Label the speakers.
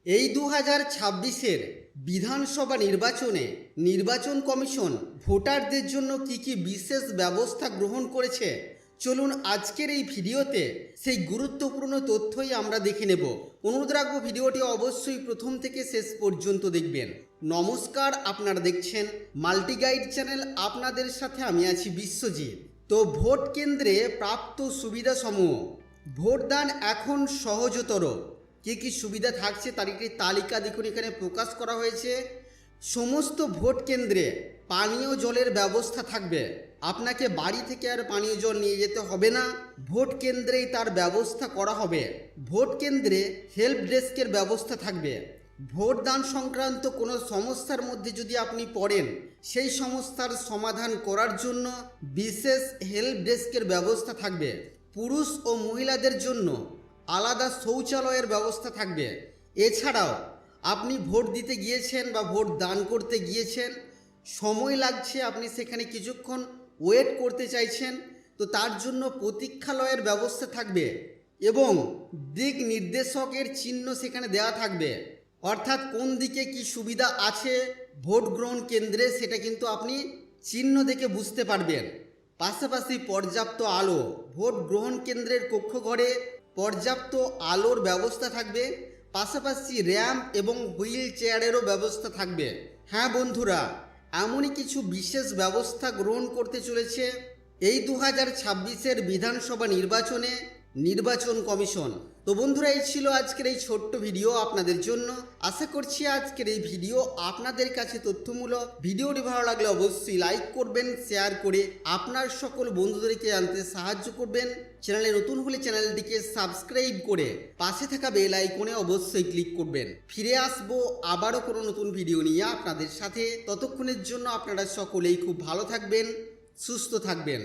Speaker 1: এই 2026-এর বিধানসভা নির্বাচনে নির্বাচন কমিশন ভোটারদের জন্য কি বিশেষ ব্যবস্থা গ্রহণ করেছে, চলুন আজকের এই ভিডিওতে সেই গুরুত্বপূর্ণ তথ্যই আমরা দেখে নেব। অনুরোধ রাখবো ভিডিওটি অবশ্যই প্রথম থেকে শেষ পর্যন্ত দেখবেন। নমস্কার, আপনারা দেখছেন মাল্টি গাইড চ্যানেল, আপনাদের সাথে আমি আছি বিশ্বজিৎ। তো ভোট কেন্দ্রে প্রাপ্ত সুবিধাসমূহ, ভোটদান এখন সহজতর। কি সুবিধা থাকছে তার একটি তালিকা দেখুন এখানে প্রকাশ করা হয়েছে। সমস্ত ভোট কেন্দ্রে পানীয় জলের ব্যবস্থা থাকবে। আপনাকে বাড়ি থেকে আর পানীয় জল নিয়ে যেতে হবে না, ভোট কেন্দ্রেই তার ব্যবস্থা করা হবে। ভোট কেন্দ্রে হেল্প ডেস্কের ব্যবস্থা থাকবে। ভোটদান সংক্রান্ত কোনো সমস্যার মধ্যে যদি আপনি পড়েন, সেই সমস্যার সমাধান করার জন্য বিশেষ হেল্প ডেস্কের ব্যবস্থা থাকবে। পুরুষ ও মহিলাদের জন্য আলাদা শৌচালয়ের ব্যবস্থা থাকবে। এছাড়াও আপনি ভোট দিতে গিয়েছেন বা ভোট দান করতে গিয়েছেন, সময় লাগছে, আপনি সেখানে কিছুক্ষণ ওয়েট করতে চাইছেন, তো তার জন্য প্রতীক্ষালয়ের ব্যবস্থা থাকবে এবং দিক নির্দেশকের চিহ্ন সেখানে দেওয়া থাকবে। অর্থাৎ কোন দিকে কি সুবিধা আছে ভোট গ্রহণ কেন্দ্রে সেটা কিন্তু আপনি চিহ্ন দেখে বুঝতে পারবেন। পাশাপাশি পর্যাপ্ত আলো, ভোট গ্রহণ কেন্দ্রের কক্ষঘরে পর্যাপ্ত আলোর ব্যবস্থা থাকবে। পাশাপাশি র্যাম্প এবং হুইল চেয়ারেরও ব্যবস্থা থাকবে। হ্যাঁ বন্ধুরা, এমনই কিছু বিশেষ ব্যবস্থা গ্রহণ করতে চলেছে এই 2026-এর বিধানসভা নির্বাচনে নির্বাচন কমিশন। তো বন্ধুরা, এই ছিল আজকের এই ছোট্ট ভিডিও আপনাদের জন্য। আশা করছি আজকের এই ভিডিও আপনাদের কাছে তথ্যমূলক। ভিডিওটি ভালো লাগলে অবশ্যই লাইক করবেন, শেয়ার করে আপনার সকল বন্ধুদেরকে জানতে সাহায্য করবেন। চ্যানেলে নতুন হলে চ্যানেলটিকে সাবস্ক্রাইব করে পাশে থাকা বেল আইকনে অবশ্যই ক্লিক করবেন। ফিরে আসবো আবারও কোনো নতুন ভিডিও নিয়ে আপনাদের সাথে। ততক্ষণের জন্য আপনারা সকলেই খুব ভালো থাকবেন, সুস্থ থাকবেন।